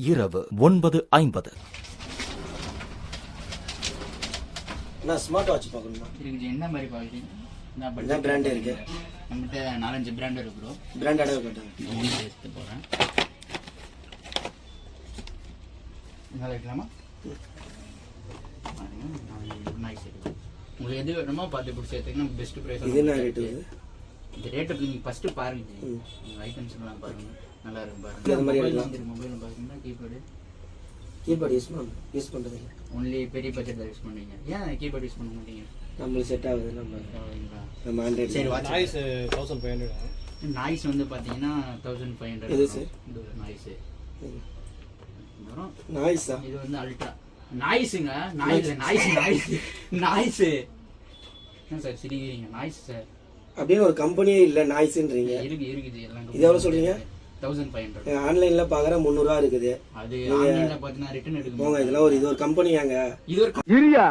இரவு 9:50. நான் smart watch பார்க்கணுமா? இருக்குது. என்ன மாதிரி பார்க்குறீங்க? என்ன பிராண்ட் இருக்கு? நம்மகிட்ட 4-5 பிராண்ட் இருக்கு ப்ரோ. பிராண்டடாக கட்டுங்க. எடுத்து போகிறேன். நல்லா இருக்கலாமா? நைஸ் இருக்குது. உங்களுக்கு எது வேணுமோ பார்த்து பிடிச்சி எடுத்துக்கினா பெஸ்ட் ப்ரைஸ். இது என்ன ரேட்டு? இந்த ரேட்டு நீங்கள் ஃபஸ்ட்டு பாருங்க. உங்கள் ஐட்டம்ஸ் எல்லாம் பாருங்கள். நல்லா இருக்கும் பாருங்கள். இந்த மாதிரி மொபைல் பார்த்தீங்கன்னா கீபோர்டு யூஸ் பண்ணுறது ஒன்லி பெரிய பட்ஜெட் யூஸ் பண்ணுவீங்க. ஏன் கீபோர்டு யூஸ் பண்ண மாட்டீங்க? நம்மளுக்கு செட் ஆகுது. நம்ம ஆண்ட்ராய்டு. சரி, நாய்ஸ் 1500. நாய்ஸ் வந்து பார்த்தீங்கன்னா 1500. இது சார் இது நாய்ஸ். நாய்ஸா? இது வந்து அல்ட்ரா நாய்ஸுங்க. நாய்ஸ் என்ன சார் சிரிக்கிறீங்க? நாய்ஸ் சார் அப்படின்னு ஒரு கம்பெனியே இல்லை நாய்ஸ்ன்றீங்க. இருக்குது எல்லாம். இது எவ்வளோ சொல்றீங்க? 1500. ஆன்லைன்ல பாக்குறேன் 300 ரூபா இருக்குது. அது ஆன்லைன்ல பார்த்தீங்கன்னா ரிட்டர்ன் எடுக்க போங்க. இதெல்லாம் இது ஒரு கம்பெனியாங்க. இது ஒரு இரியா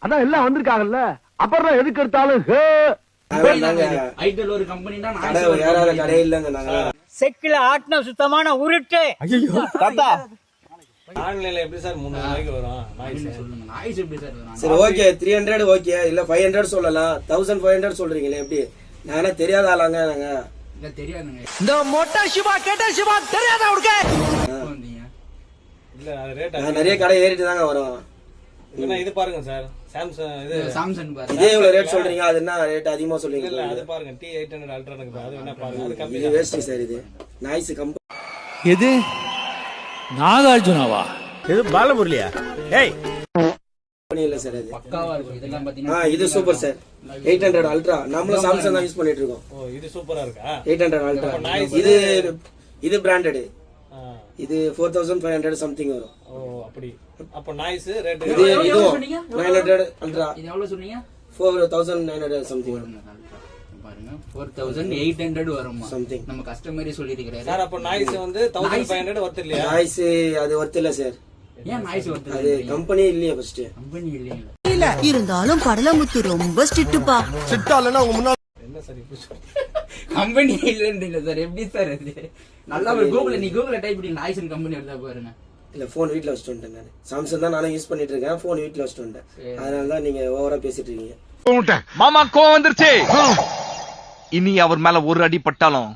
அதான் எல்லாம் வந்திருக்காங்கல்ல, அப்புறம் எதுக்கு எடுத்தாலும் ஐட்டல் ஒரு கம்பெனி தான். யாராவது கடை இல்லைங்க. நாங்க செக்கில ஆட்டின சுத்தமான உருட்டு. ஆன்லைன்ல எப்படி சார் 300 ரூபாய்க்கு வரும் நாய்ஸ்? சொல்லுங்க, நாய்ஸ் எப்படி சார் வரும்? சரி, ஓகே 300 ஓகே, இல்ல 500 சொல்லலாம். 1500 சொல்றீங்களே எப்படி? நானே தெரியாத ஆளாங்க. நாங்க இல்ல தெரியாதுங்க. இந்த மொட்டை சிவா கேட்ட சிவா தெரியாத அவருக்கு வந்தீங்க. இல்ல அது ரேட் நான் நிறைய கடை ஏறிட்டு தாங்க வரும். இல்லனா இது பாருங்க சார், சாம்சங் இது சாம்சங் பாருங்க. இதே இவ்வளவு ரேட் சொல்றீங்க, அது என்ன ரேட் அதிகமா சொல்றீங்க? இல்ல அது பாருங்க T800 அல்ட்ரா இருக்கு, அது என்ன பாருங்க, அது கம்மி. இது வேஸ்ட் சார். இது நாய்ஸ் கம்பெனி. எது நாகார்ஜுனாவா? இது பாலமுரளியா? ஏய் கம்பெனி இல்ல சார். அது பக்காவா இருக்கும். இதெல்லாம் பாத்தீங்கன்னா இது சூப்பர் சார். 800 அல்ட்ரா. நாமளும் சாம்சங் தான் யூஸ் பண்ணிட்டு இருக்கோம். ஓ இது சூப்பரா இருக்கா? 800 அல்ட்ரா. இது பிராண்டட். இது 4500 சம்திங் வரும். ஓ அப்படி. அப்ப நாய்ஸ் ரேட் இது 900 அல்ட்ரா. இது எவ்வளவு சொன்னீங்க? 4900 சம்திங் வரும். பாருங்க 4800 வரும் சம்திங். நம்ம கஸ்டமரே சொல்லிருக்காரு சார். அப்ப நாய்ஸ் வந்து 1500 வர்த் இல்லையா? நாய்ஸ் அது வர்த் இல்ல சார். ஏன் நாய்ஸ் வர்த்? அது கம்பெனி இல்லையா ஃபர்ஸ்ட்? கம்பெனி இல்லையா? இருந்தாலும் கடலமுத்து ரொம்ப ஸ்ட்ரிக்ட்டுப்பா. சிட்டாலனா உங்க முன்னாடி என்ன சார் இப்படி கம்பெனி இல்லன்றீங்க சார். எப்படி சார் அது? நல்லா கூகுள்ல டைப் பண்ணி நாய்ஸ் கம்பெனி எடுத்தா பாருங்க. இல்ல போன் வீட்ல வச்சிட்டு வந்துட்டேன். நான் சாம்சங் தான் நானும் யூஸ் பண்ணிட்டு இருக்கேன். போன் வீட்ல வச்சிட்டு வந்துட்டேன். அதனால தான் நீங்க ஓவரா பேசிட்டு இருக்கீங்க. மாமா வந்துருச்சு. இனி அவர் மேல ஒரு அடி பட்டாலும்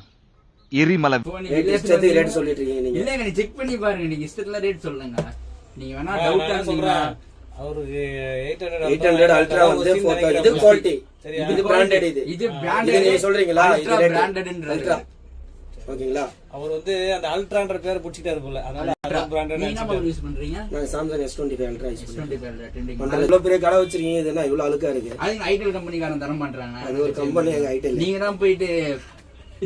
எரிமலை. ரேட் சொல்லிட்டு இருக்கீங்க நீங்க. இல்லங்க, நீ செக் பண்ணி பாருங்க. நீங்க இஷ்டத்துல ரேட் சொல்லுங்க. நீங்க வேணா டவுட்டா சொல்றேன். அவருக்கு 800 அல்ட்ரா வந்து இது குவாலிட்டி. இது பிராண்டட். இது பிராண்டட் நீங்க சொல்றீங்களா? இது பிராண்டட்ன்ற அல்ட்ரா. ஓகேங்களா? அவர் வந்து அந்த அல்ட்ரான்ற பேர் புடிச்சிட்டாரு போல. அதனால பிராண்டட். நீங்க என்ன யூஸ் பண்றீங்க? நான் சாம்சங் S25 அல்ட்ரா யூஸ் பண்றேன். S25 trending. இவ்வளவு பெரிய கடை வச்சிருக்கீங்க, இது என்ன இவ்வளவு அழுக்கா இருக்கு? அது ஐடல் கம்பெனிக்காரன் தர மாட்டாங்க. அது ஒரு கம்பெனி. எங்க ஐடல் நீங்க தான் போயிட்டு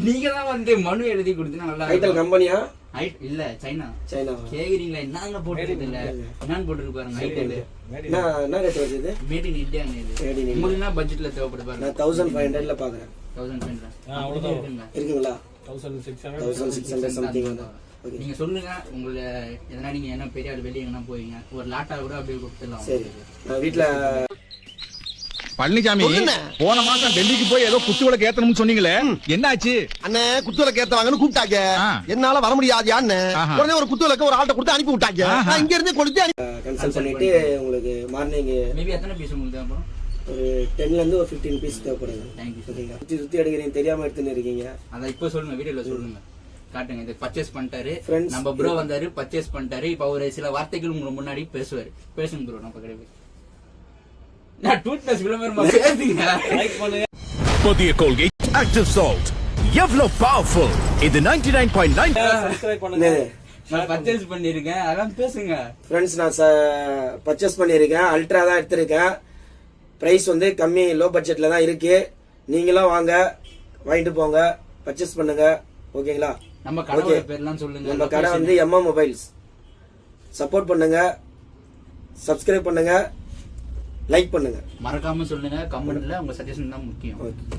நீங்க தான் வந்து மனு எழுதி கொடுத்தீங்கன்னா நல்லா. ஐடல் கம்பெனியா? இல்ல சைனா. கேக்குறீங்களா? என்னங்க போட்டுருக்கு? இல்ல என்னன்னு போட்டுருக்கு பாருங்க. ஐடல் என்ன ரேட் வருது? Made in India. உங்களுக்கு என்ன பட்ஜெட்ல தேவைப்படுது பாருங்க. நான் 1500ல பாக்குறேன். 1500 அவ்வளவுதான் இருக்குங்களா? 1600 சம்திங் வந்து. நீங்க சொல்லுங்க. உங்களை எதனா நீங்க என்ன பெரிய ஆள் வெளியே எங்கன்னா போவீங்க, ஒரு லாட்டா கூட அப்படியே கொடுத்துடலாம். சரி, நான் வீட்ல பழனிசாமி போன மாசம் டெல்லிக்கு போய் ஏதோ குத்துவிளக்கு ஏத்தணும்னு சொன்னீங்களே, என்னாச்சு? அண்ணே குத்துவிளக்கு ஏத்தவாங்கன்னு கூப்பிட்டாங்க. என்னால வர முடியாதுயான்னு உடனே ஒரு குத்துவிளக்கு ஒரு ஆள்கிட்ட கொடுத்து அனுப்பி விட்டாங்க. நான் இங்க இருந்து கொடுத்து கன்சல்ட் பண்ணிட்டு உங்களுக்கு மார்னிங் மேபி எத்தனை பீஸ் உங்களுக்கு தேவைப்படும்? ஒரு 10ல இருந்து ஒரு 15 பீஸ் தேவைப்படுது. தேங்க்யூ. ஓகேங்களா? சுத்தி எடுக்கிறீங்க, தெரியாம எடுத்துன்னு இருக்கீங்க. அதான் இப்போ சொல்லுங்க, வீடியோல சொல்லுங்க, காட்டுங்க. இது பர்ச்சேஸ் பண்ணிட்டாரு நம்ம ப்ரோ, வந்தாரு பர்ச்சேஸ் பண்ணிட்டாரு. இப்ப ஒரு சில வார்த்தைகள் உங்களுக்கு முன்னாடி பேசுவாரு. பேசுங்க ப்ரோ. நம்ம கிடையாது நான் டூத் பேஸ்ட் விளம்பரமா பேசுங்க. லைக் பண்ணுங்க. புதிய கோல்கேட் ஆக்டிவ் சால்ட் எவ்வளவு பவர்ஃபுல். இது 99.9. சப்ஸ்கிரைப் பண்ணுங்க. நான் பர்ச்சேஸ் பண்ணிருக்கேன், அதான் பேசுங்க. ஃப்ரெண்ட்ஸ், நான் பர்ச்சேஸ் பண்ணிருக்கேன். அல்ட்ரா தான் எடுத்திருக்கேன். பிரைஸ் வந்து கம்மி, லோ பட்ஜெட்ல தான் இருக்கு. நீங்களும் வாங்க, வாங்கிட்டு போங்க, பர்ச்சேஸ் பண்ணுங்க. ஓகேங்களா? நம்ம கடையோட பேர்லாம் சொல்லுங்க. நம்ம கடை வந்து MM மொபைல்ஸ். சப்போர்ட் பண்ணுங்க, சப்ஸ்கிரைப் பண்ணுங்க, லைக் பண்ணுங்க, மறக்காம சொல்லுங்க. கமெண்ட்ல உங்க சஜஷன் தான் முக்கியம். ஓகே.